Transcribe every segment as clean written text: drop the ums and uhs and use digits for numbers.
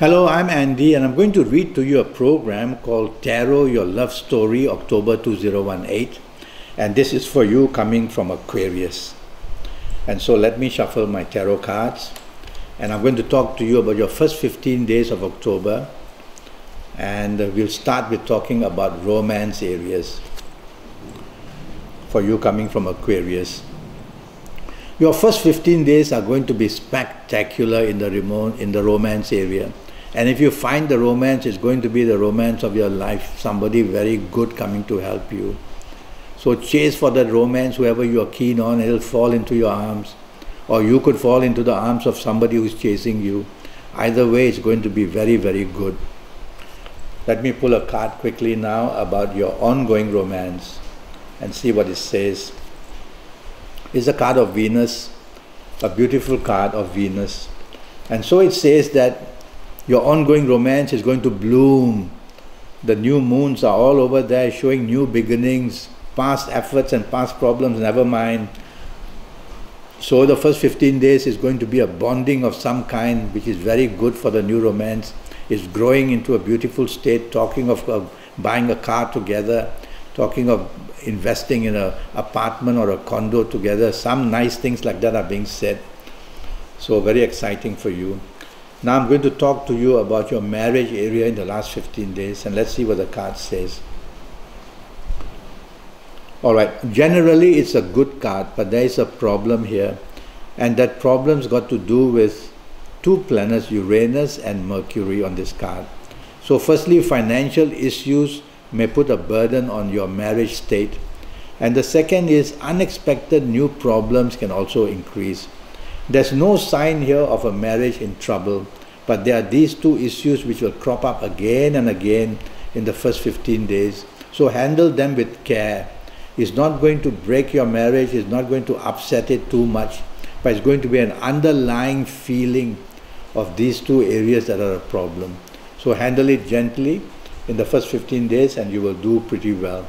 Hello, I'm Andy, and I'm going to read to you a program called Tarot Your Love Story, October 2018. And this is for you coming from Aquarius. And so let me shuffle my tarot cards. And I'm going to talk to you about your first 15 days of October. And we'll start with talking about romance areas for you coming from Aquarius. Your first 15 days are going to be spectacular in the romance area. And if you find the romance, it's going to be the romance of your life, somebody very good coming to help you. So chase for that romance, whoever you are keen on, it'll fall into your arms. Or you could fall into the arms of somebody who's chasing you. Either way, it's going to be very, very good. Let me pull a card quickly now about your ongoing romance and see what it says. It's a card of Venus, a beautiful card of Venus. And so it says that your ongoing romance is going to bloom. The new moons are all over there showing new beginnings, past efforts and past problems, never mind. So the first 15 days is going to be a bonding of some kind, which is very good for the new romance. It's growing into a beautiful state, talking of buying a car together, talking of investing in an apartment or a condo together. Some nice things like that are being said. So very exciting for you. Now I'm going to talk to you about your marriage area in the last 15 days, and let's see what the card says. Alright, generally it's a good card, but there is a problem here, and that problem's got to do with two planets, Uranus and Mercury, on this card. So firstly, financial issues may put a burden on your marriage state, and the second is unexpected new problems can also increase. There's no sign here of a marriage in trouble, but there are these two issues which will crop up again and again in the first 15 days. So handle them with care. It's not going to break your marriage, it's not going to upset it too much, but it's going to be an underlying feeling of these two areas that are a problem. So handle it gently in the first 15 days and you will do pretty well.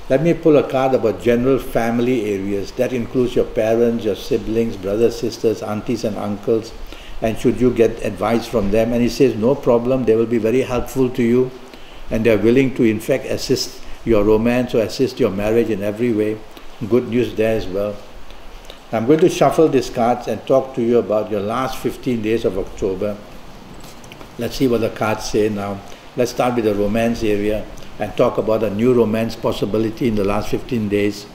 Let me pull a card about general family areas. That includes your parents, your siblings, brothers, sisters, aunties and uncles, and should you get advice from them. And it says no problem, they will be very helpful to you and they are willing to in fact assist your romance or assist your marriage in every way. Good news there as well. I'm going to shuffle these cards and talk to you about your last 15 days of October. Let's see what the cards say now. Let's start with the romance area and talk about a new romance possibility in the last 15 days.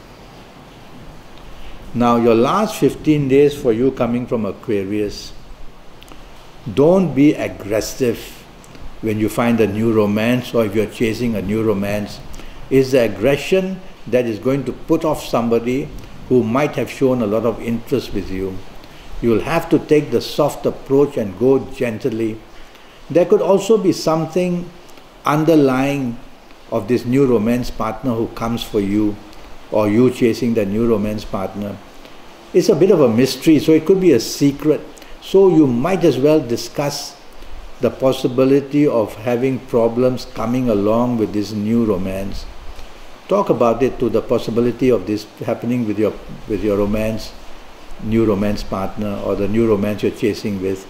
Now, your last 15 days for you coming from Aquarius, don't be aggressive when you find a new romance or if you're chasing a new romance. It's the aggression that is going to put off somebody who might have shown a lot of interest with you. You'll have to take the soft approach and go gently. There could also be something underlying of this new romance partner who comes for you, or you chasing the new romance partner. It's a bit of a mystery, so it could be a secret. So you might as well discuss the possibility of having problems coming along with this new romance. Talk about it, to the possibility of this happening with your new romance partner or the new romance you're chasing with,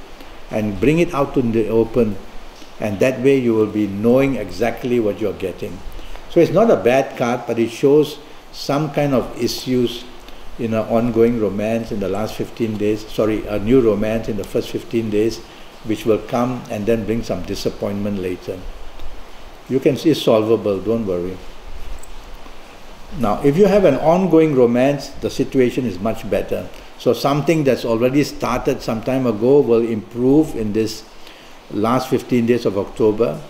and bring it out in the open, and that way you will be knowing exactly what you're getting. So it's not a bad card, but it shows some kind of issues in an ongoing romance in the last 15 days, sorry, a new romance in the first 15 days, which will come and then bring some disappointment later. You can see it's solvable, don't worry. Now, if you have an ongoing romance, the situation is much better. So something that's already started some time ago will improve in this last 15 days of October.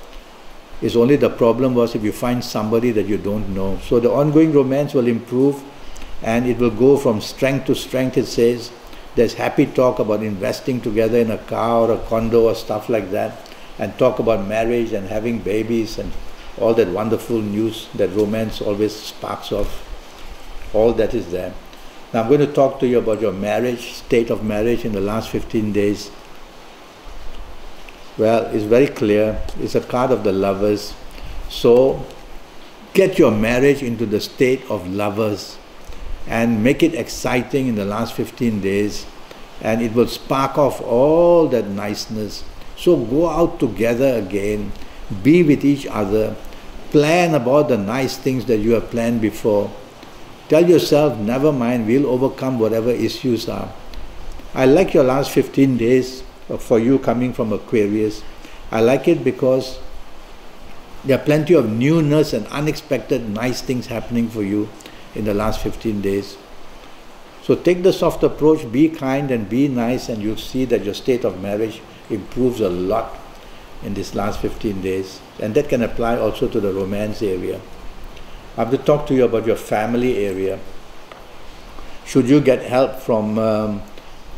Is only the problem was if you find somebody that you don't know. So the ongoing romance will improve and it will go from strength to strength. It says there's happy talk about investing together in a car or a condo or stuff like that, and talk about marriage and having babies and all that wonderful news that romance always sparks off. All that is there. Now I'm going to talk to you about your marriage, state of marriage in the last 15 days. Well, it's very clear. It's a card of the lovers. So get your marriage into the state of lovers and make it exciting in the last 15 days, and it will spark off all that niceness. So go out together again, be with each other, plan about the nice things that you have planned before. Tell yourself, never mind, we'll overcome whatever issues are. I like your last 15 days for you coming from Aquarius. I like it because there are plenty of newness and unexpected nice things happening for you in the last 15 days. So take the soft approach, be kind and be nice, and you'll see that your state of marriage improves a lot in this last 15 days. And that can apply also to the romance area. I have to talk to you about your family area. Should you get help from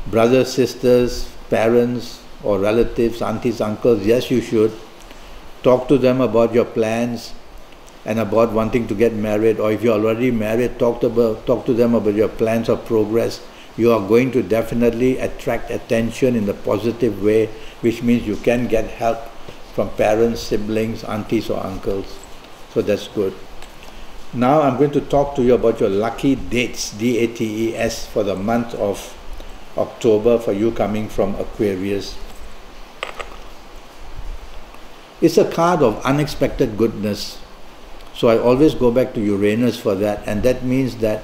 brothers, sisters, parents or relatives, aunties, uncles? Yes, you should. Talk to them about your plans and about wanting to get married, or if you're already married, talk to them about your plans of progress. You are going to definitely attract attention in a positive way, which means you can get help from parents, siblings, aunties or uncles. So that's good. Now I'm going to talk to you about your lucky dates, D-A-T-E-S, for the month of October for you coming from Aquarius. It's a card of unexpected goodness. So I always go back to Uranus for that, and that means that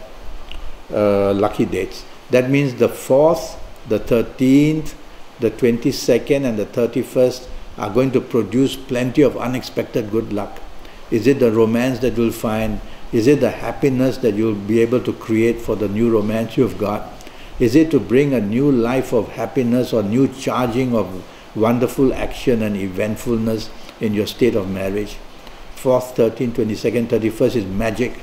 lucky dates. That means the 4th, the 13th, the 22nd and the 31st are going to produce plenty of unexpected good luck. Is it the romance that you'll find? Is it the happiness that you'll be able to create for the new romance you've got? Is it to bring a new life of happiness or new charging of wonderful action and eventfulness in your state of marriage? 4th, 13th, 22nd, 31st is magic.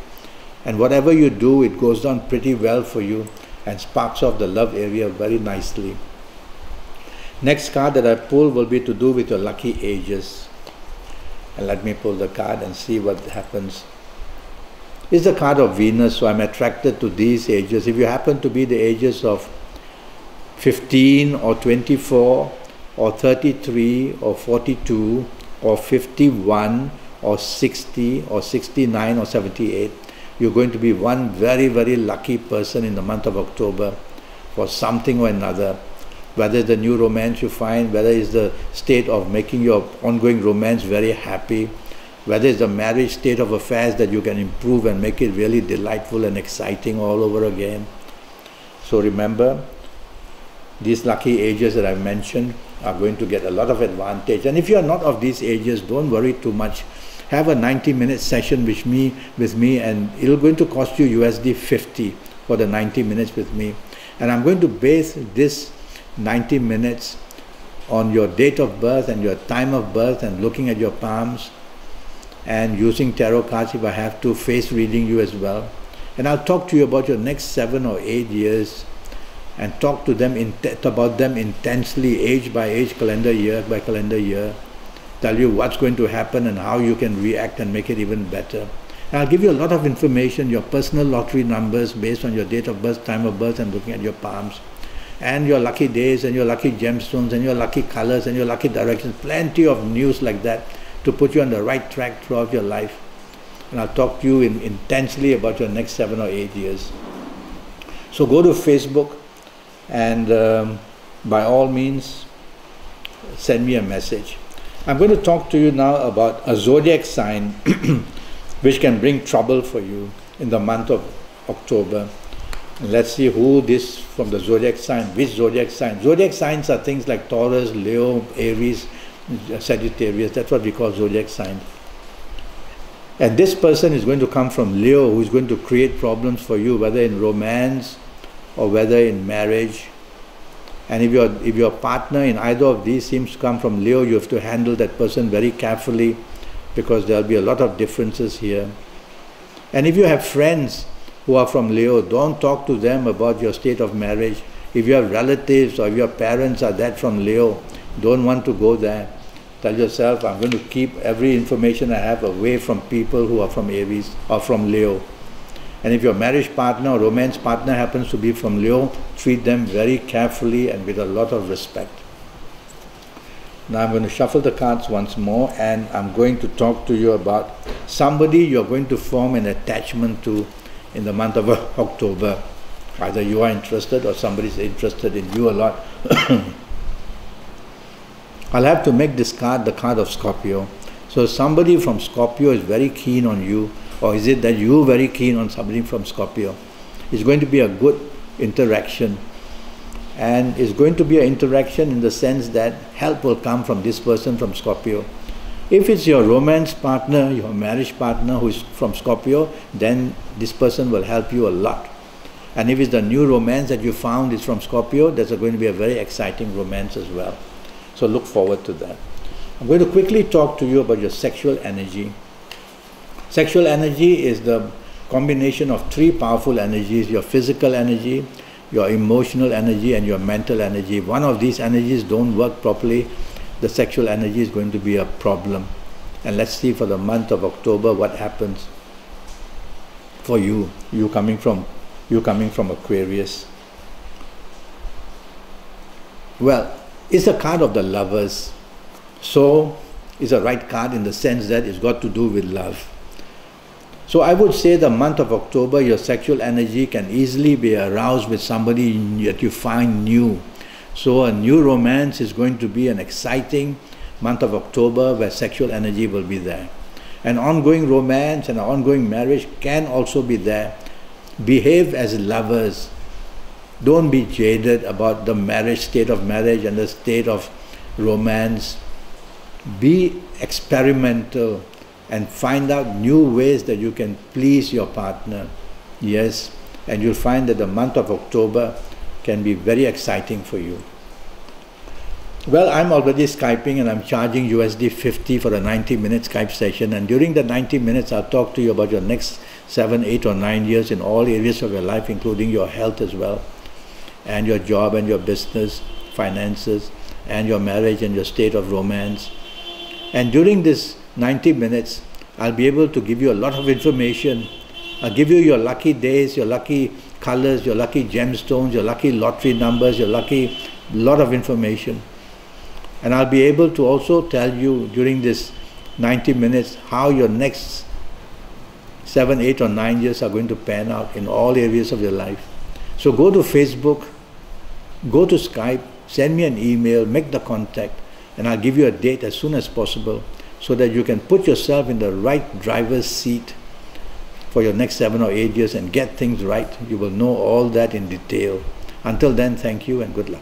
And whatever you do, it goes down pretty well for you and sparks off the love area very nicely. Next card that I pull will be to do with your lucky ages. And let me pull the card and see what happens. It's the card of Venus, so I'm attracted to these ages. If you happen to be the ages of 15 or 24 or 33 or 42 or 51 or 60 or 69 or 78, you're going to be one very, very lucky person in the month of October for something or another. Whether it's the new romance you find, whether it's the state of making your ongoing romance very happy, whether it's the marriage state of affairs that you can improve and make it really delightful and exciting all over again. So remember, these lucky ages that I mentioned are going to get a lot of advantage. And if you are not of these ages, don't worry too much. Have a 90-minute session with me, and it's going to cost you USD 50 for the 90 minutes with me. And I'm going to base this 90 minutes on your date of birth and your time of birth, and looking at your palms and using tarot cards if I have to, face reading you as well. And I'll talk to you about your next 7 or 8 years and talk to them about them intensely, age by age, calendar year by calendar year. Tell you what's going to happen and how you can react and make it even better. And I'll give you a lot of information, your personal lottery numbers based on your date of birth, time of birth, and looking at your palms, and your lucky days and your lucky gemstones and your lucky colors and your lucky directions. Plenty of news like that to put you on the right track throughout your life. And I'll talk to you intensely about your next 7 or 8 years. So go to Facebook and by all means send me a message. I'm going to talk to you now about a zodiac sign which can bring trouble for you in the month of October. And let's see who this from the zodiac sign, which zodiac sign. Zodiac signs are things like Taurus, Leo, Aries, Sagittarius. That's what we call zodiac signs. And this person is going to come from Leo, who is going to create problems for you, whether in romance or whether in marriage. And if your partner in either of these seems to come from Leo, you have to handle that person very carefully, because there will be a lot of differences here. And if you have friends who are from Leo, don't talk to them about your state of marriage. If you have relatives or if your parents are that from Leo, don't want to go there. Tell yourself, I'm going to keep every information I have away from people who are from Aries or from Leo. And if your marriage partner or romance partner happens to be from Leo, treat them very carefully and with a lot of respect. Now I'm going to shuffle the cards once more, and I'm going to talk to you about somebody you're going to form an attachment to in the month of October. Either you are interested or somebody's interested in you a lot. I'll have to make this card the card of Scorpio. So somebody from Scorpio is very keen on you, or is it that you're very keen on somebody from Scorpio? It's going to be a good interaction. And it's going to be an interaction in the sense that help will come from this person from Scorpio. If it's your romance partner, your marriage partner who is from Scorpio, then this person will help you a lot. And if it's the new romance that you found is from Scorpio, there's going to be a very exciting romance as well. So look forward to that. I'm going to quickly talk to you about your sexual energy. Sexual energy is the combination of three powerful energies: your physical energy, your emotional energy, and your mental energy. If one of these energies don't work properly, the sexual energy is going to be a problem. And let's see for the month of October what happens for you coming from Aquarius. Well, it's a card of the lovers, so it's a right card in the sense that it's got to do with love. So I would say the month of October, your sexual energy can easily be aroused with somebody that you find new. So a new romance is going to be an exciting month of October where sexual energy will be there. An ongoing romance and an ongoing marriage can also be there. Behave as lovers. Don't be jaded about the marriage, state of marriage and the state of romance. Be experimental and find out new ways that you can please your partner. Yes, and you'll find that the month of October can be very exciting for you. Well, I'm already Skyping and I'm charging USD 50 for a 90-minute Skype session, and during the 90 minutes I'll talk to you about your next 7, 8 or 9 years in all areas of your life, including your health as well, and your job and your business, finances, and your marriage and your state of romance. And during this 90 minutes, I'll be able to give you a lot of information. I'll give you your lucky days, your lucky colors, your lucky gemstones, your lucky lottery numbers, your lucky lot of information. And I'll be able to also tell you during this 90 minutes how your next 7, 8 or 9 years are going to pan out in all areas of your life. So go to Facebook, go to Skype, send me an email, make the contact, and I'll give you a date as soon as possible so that you can put yourself in the right driver's seat for your next 7 or 8 years and get things right. You will know all that in detail. Until then, thank you and good luck.